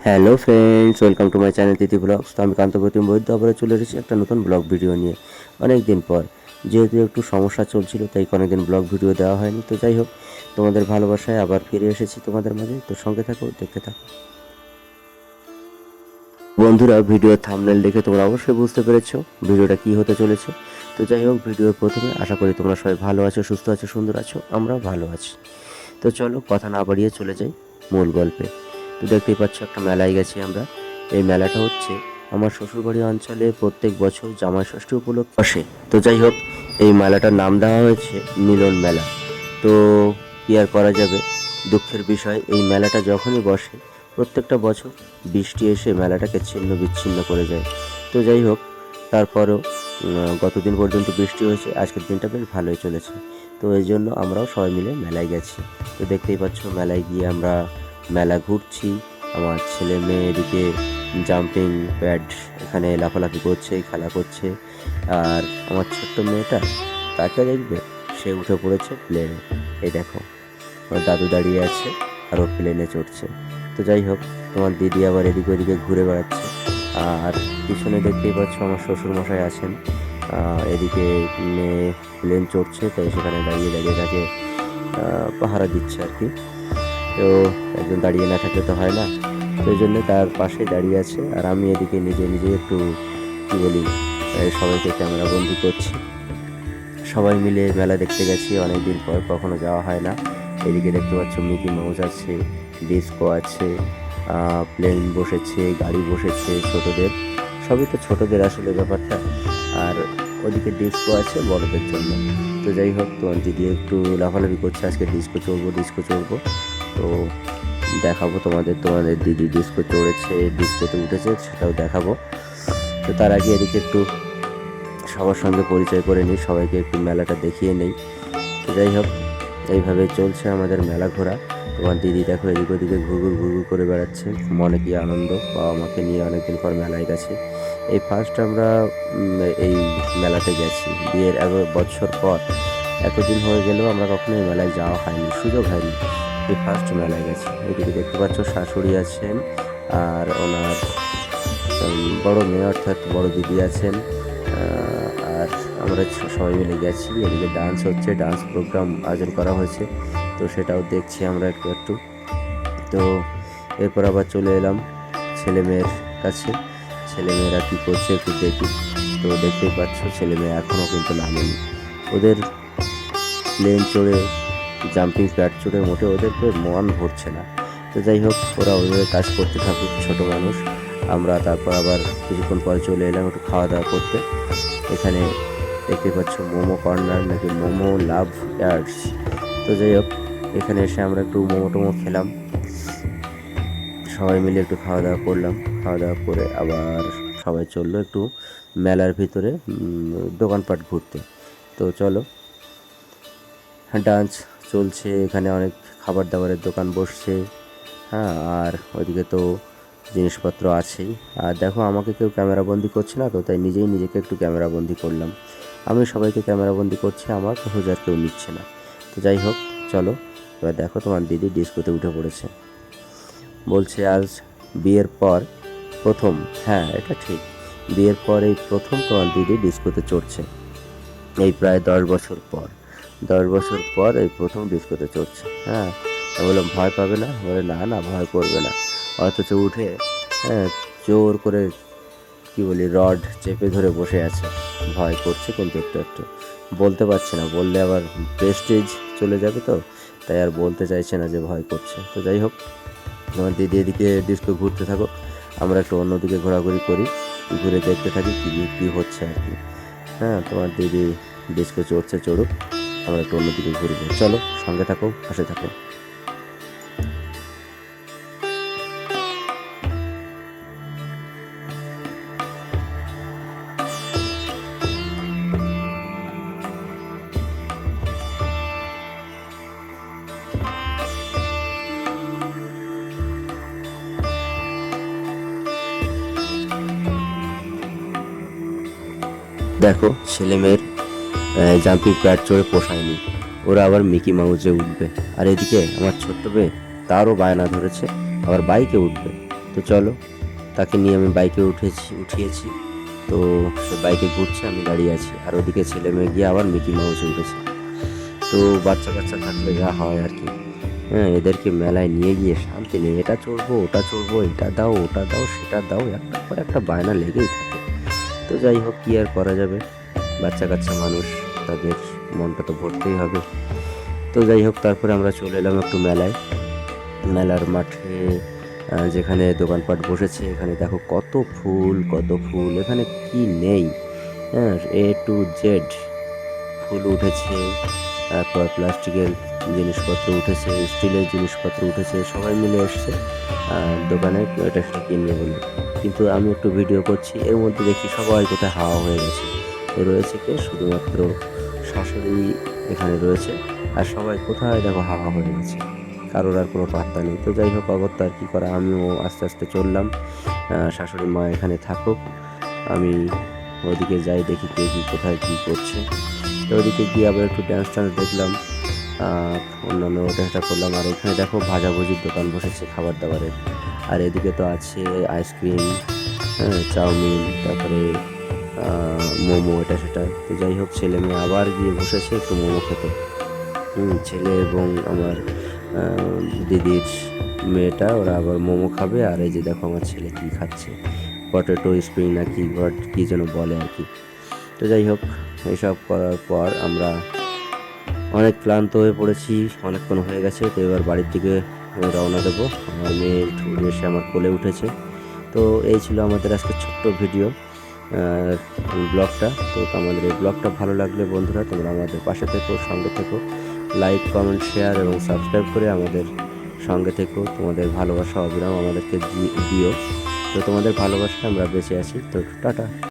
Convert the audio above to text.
Hello friends, welcome to my channel Tithi blogs. তো আমি কান্তপ্রতিম বৈদ্য আবারও চলে এসেছি একটা নতুন ব্লগ ভিডিও নিয়ে অনেক দিন পর। যেহেতু একটু সমস্যা চলছিল তাই অনেকদিন ব্লগ ভিডিও দেওয়া হয়নি। তো যাই হোক, তোমাদের ভালোবাসায় আবার ফিরে এসেছি তোমাদের মাঝে। তো সঙ্গে থাকো, দেখতে থাকো। বন্ধুরা, ভিডিওর থাম্বনেল দেখে তোমরা অবশ্যই বুঝতে পেরেছো ভিডিওটা কি হতে চলেছে। তো যাই হোক, ভিডিওর প্রথমে আশা করি তোমরা সবাই ভালো আছো, সুস্থ আছো, সুন্দর আছো, আমরাও ভালো আছি। তো চলো কথা না বাড়িয়ে চলে যাই মূল গল্পে। তো দেখতেই পাচ্ছ, একটা মেলায় গেছি আমরা। এই মেলাটা হচ্ছে আমার শ্বশুরবাড়ি অঞ্চলে প্রত্যেক বছর জামাই ষষ্ঠী উপলক্ষে বসে। তো যাই হোক, এই মেলাটার নাম দেওয়া হয়েছে মিলন মেলা। তো কি আর করা যাবে, দুঃখের বিষয় এই মেলাটা যখনই বসে প্রত্যেকটা বছর বৃষ্টি এসে মেলাটাকে ছিন্ন বিচ্ছিন্ন করে যায়। তো যাই হোক, তারপরেও গতদিন পর্যন্ত বৃষ্টি হয়েছে, আজকের দিনটা বেশ ভালোই চলেছে। তো এই জন্য আমরাও সবাই মিলে মেলায় গেছি। তো দেখতেই পাচ্ছ, মেলায় গিয়ে আমরা মেলা ঘুরছি। আমার ছেলে মেয়ে এদিকে জাম্পিং প্যাড এখানে লাফালাফি করছে, খেলা করছে। আর আমার ছোট্ট মেয়েটা, তাকে দেখবে, সে উঠে পড়েছে প্লেনে। এই দেখো, আমার দাদু দাঁড়িয়ে আছে আর ও প্লেনে চড়ছে। তো যাই হোক, তোমার দিদি আবার এদিকে ওদিকে ঘুরে বেড়াচ্ছে। আর পিছনে দেখতেই পাচ্ছ আমার শ্বশুরমশাই আছেন। এদিকে মেয়ে প্লেন চড়ছে, তাই সেখানে দাঁড়িয়ে দাঁড়িয়ে তাকে পাহারা দিচ্ছে আর কি। তো একজন দাঁড়িয়ে না থাকলে তো হয় না, তো এই জন্য তার পাশে দাঁড়িয়ে আছে। আর আমি এদিকে নিজে নিজে একটু কী বলি, সবাইকে ক্যামেরা বন্দি করছি। সবাই মিলে মেলা দেখতে গেছি অনেক দিন পর, কখনো যাওয়া হয় না। এদিকে দেখতে পাচ্ছ মিকি মাউস আছে, ডিস্কো আছে, প্লেন বসেছে, গাড়ি বসেছে ছোটদের। সবই তো ছোটদের আসলে ব্যাপারটা। আর ওদিকে ডিস্কো আছে বড়দের জন্য। তো যাই হোক, তোমার দিদি একটু লাফালাফি করছে, আজকে ডিস্কো চড়বো ডিস্কো চড়বো। তো দেখাবো তোমাদের দিদি ডিস্কো চড়েছে, ডিস্কোতে উঠেছে, সেটাও দেখাবো। তো তার আগে এদিকে একটু সবার সঙ্গে পরিচয় করে নিই, সবাইকে একটু মেলাটা দেখিয়ে নেই। তো যাই হোক, এইভাবে চলছে আমাদের মেলা ঘোরা। তোমার দিদি দেখো এদিক ওদিকে ঘুরঘুর ঘুরঘুর করে বেড়াচ্ছে, মনে কি আনন্দ, বাবা মাকে নিয়ে অনেকদিন পর মেলায় গেছে। এই ফার্স্ট আমরা এই মেলাতে গেছি বিয়ের 11 বছর পর। এতদিন হয়ে গেলেও আমরা কখনো এই মেলায় যাওয়া হয়নি, সুযোগ হয়নি। এই ফার্স্ট মেলায় গেছি। এদিকে দেখতে পাচ্ছ শাশুড়ি আছেন আর ওনার বড় মেয়ে অর্থাৎ বড় দিদি আছেন। আর আমরা সবাই মিলে গেছি। এদিকে ডান্স হচ্ছে, ডান্স প্রোগ্রাম আয়োজন করা হয়েছে, তো সেটাও দেখছি আমরা একটু একটু। তো এরপর আবার চলে এলাম ছেলে মেয়ের কাছে। ছেলে মেয়েরা কী করছে একটু দেখি। তো দেখতেই পাচ্ছ, ছেলে মেয়ে এখনও কিন্তু নামেনি। ওদের প্লেন চড়ে, জাম্পিং প্যাড চড়ে মোটে ওদেরকে মন ভরছে না। তো যাই হোক, ওরা ওইভাবে কাজ করতে থাকুক, ছোট মানুষ। আমরা তারপর আবার কিছুক্ষণ পরে চলে এলাম একটু খাওয়া দাওয়া করতে। এখানে দেখতে পাচ্ছ মোমো কর্নার, নাকি মোমো লাভ ইয়ার্স। তো যাই হোক, এখানে এসে আমরা একটু মোমো টোমো খেলাম, সবাই মিলে একটু খাওয়া দাওয়া করলাম। খাওয়া দাওয়া করে আবার সবাই চললো একটু মেলার ভিতরে দোকানপাট ঘুরতে। তো চলো, ডান্স চলছে এখানে, অনেক খাবার দাবারের দোকান বসছে। হ্যাঁ, আর ওইদিকে তো জিনিসপত্র আছেই। আর দেখো, আমাকে কেউ ক্যামেরাবন্দি করছে না, তো তাই নিজেই নিজেকে একটু ক্যামেরাবন্দি করলাম। আমি সবাইকে ক্যামেরাবন্দি করছি, আমার হুজার কেউ নিচ্ছে না। তো যাই হোক, চলো এবার দেখো, তোমার দিদি ডিস্কোতে উঠে পড়েছে। বলছে আজ বিয়ের পর প্রথম। হ্যাঁ, এটা ঠিক, বিয়ের পর এই প্রথম তোমার দিদি ডিস্কোতে চড়ছে। এই প্রায় 10 বছর পর, 10 বছর পর এই প্রথম ডিস্কোতে চড়ছে। হ্যাঁ, আমি বললাম ভয় পাবে না? বলে না না, ভয় করবে না। অথচ উঠে, হ্যাঁ, জোর করে কি বলি, রড চেপে ধরে বসে আছে। ভয় করছে কিন্তু একটু একটু, বলতে পারছে না, বললে আবার প্রেস্টিজ চলে যাবে, তো তাই আর বলতে চাইছে না যে ভয় করছে। তো যাই হোক, আমার দিদি এদিকে ডিস্কো ঘুরতে থাকো, আমরা একটু অন্যদিকে ঘোরাঘুরি করি, ঘুরে দেখতে থাকি কী হচ্ছে আর কি। হ্যাঁ, তোমার দিদি ডিস্কো চড়ছে, চড়ুক, আমরা একটু অন্যদিকে ঘুরবো। চলো, সঙ্গে থাকো, পাশে থাকো। দেখো, ছেলে মেয়ের জাম্পিং প্যাড চড়ে পোষায়নি, ওরা আবার মিকি মাউসে উঠবে। আর এদিকে আমার ছোট্ট মেয়ে, তারও বায়না ধরেছে আবার বাইকে উঠবে। তো তো চলো, তাকে নিয়ে আমি বাইকে উঠিয়েছি। তো সে বাইকে ঘুরছে, আমি দাঁড়িয়ে আছি, আর ওদিকে ছেলে মেয়ে গিয়ে আবার মিকি মাউসে উঠেছে। তো বাচ্চা কাচ্চা থাকলে যা হয় আর কি, হ্যাঁ, এদেরকে মেলায় নিয়ে গিয়ে শান্তি নেই, এটা চড়বো ওটা চড়বো, এটা দাও ওটা দাও সেটা দাও, একটা পর একটা বায়না লেগেই থাকে। তো যাই হোক, কী আর করা যাবে, বাচ্চা কাচ্চা মানুষ, তাদের মনটা তো ভরতেই হবে। তো যাই হোক, তারপরে আমরা চলে এলাম একটু মেলায়। মেলার মাঠে যেখানে দোকানপাট বসেছে, এখানে দেখো কত ফুল কত ফুল, এখানে কি নেই, হ্যাঁ, A to Z ফুল উঠেছে, তারপর প্লাস্টিকের জিনিসপত্র উঠেছে, স্টিলের জিনিসপত্র উঠেছে, সবাই মিলে এসছে দোকানে এটা সেটা কিনবে বলে। কিন্তু আমি একটু ভিডিও করছি, এর মধ্যে দেখি সবাই কোথায় হাওয়া হয়ে গেছে। তো রয়েছে কে, শুধুমাত্র শাশুড়ি এখানে রয়েছে, আর সবাই কোথায় দেখো হাওয়া হয়ে গেছে, কারোর আর কোনো পাত্তা নেই। তো যাই হোক, অগত্যা আর কী করা, আমিও আস্তে আস্তে চললাম, শাশুড়ি মা এখানে থাকুক, আমি ওদিকে যাই, দেখি কে কী কোথায় কী করছে। তো ওদিকে গিয়ে আবার একটু ড্যান্স ট্যান্স দেখলাম, অন্যান্য ড্যান্সটা করলাম। আর এখানে দেখো ভাজাভুজির দোকান বসেছে খাবার দাবারের, আর এদিকে তো আছে আইসক্রিম, হ্যাঁ, চাউমিন, তারপরে মোমো, এটা সেটা। তো যাই হোক, ছেলে মেয়ে আবার গিয়ে বসেছে একটু মোমো খেতে। ছেলে এবং আমার দিদির মেয়েটা, ওরা আবার মোমো খাবে। আর এই যে দেখো আমার ছেলে কী খাচ্ছে, পটেটো স্প্রিং না কি কী যেন বলে আর কি। তো যাই হোক, এসব করার পর আমরা অনেক ক্লান্ত হয়ে পড়েছি, অনেকক্ষণ হয়ে গেছে। তো এবার বাড়ির দিকে রওনা দেবো। আমার মেয়ে এসে আমার কোলে উঠেছে। তো এই ছিল আমাদের আজকে ছোট্ট ভিডিও ব্লগটা। তো আমাদের এই ব্লগটা ভালো লাগলে বন্ধুরা, তোমরা আমাদের পাশে থেকো, সঙ্গে থেকো, লাইক কমেন্ট শেয়ার এবং সাবস্ক্রাইব করে আমাদের সঙ্গে থেকো। তোমাদের ভালোবাসা অবিরাম আমাদেরকে দিও। তো তোমাদের ভালোবাসায় আমরা বেঁচে আছি। তো টাটা।